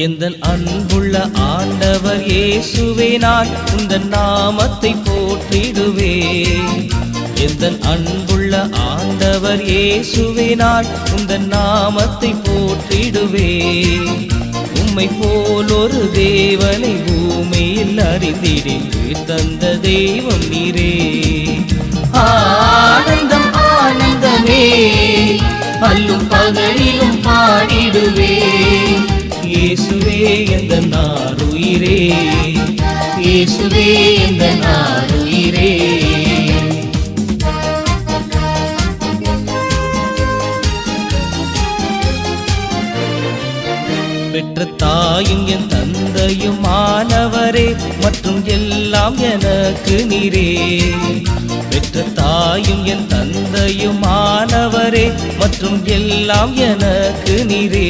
எந்தன் அன்புள்ள ஆண்டவர் இயேசுவே, நான் உந்தன் நாமத்தை போற்றிடுவேன். எந்தன் அன்புள்ள ஆண்டவர் இயேசுவே, நான் உந்தன் நாமத்தை போற்றிடுவேன். உம்மை போல் ஒரு தேவனை பூமியில் அறிந்திடேன், தந்த தெய்வம் நீரே. ஆனந்தம் ஆனந்தமே, அல்லும் பகலிலும் பாடிடுவேன். இயேசுவே எந்தன் ஆருயிரே, இயேசுவே எந்தன் ஆருயிரே. பெற்ற தாயும் என் தந்தையும் ஆனவரே, மற்றும் எல்லாம் எனக்கு நீரே. பெற்ற தாயும் என் தந்தையும் ஆனவரே, மற்றும் எல்லாம் எனக்கு நீரே.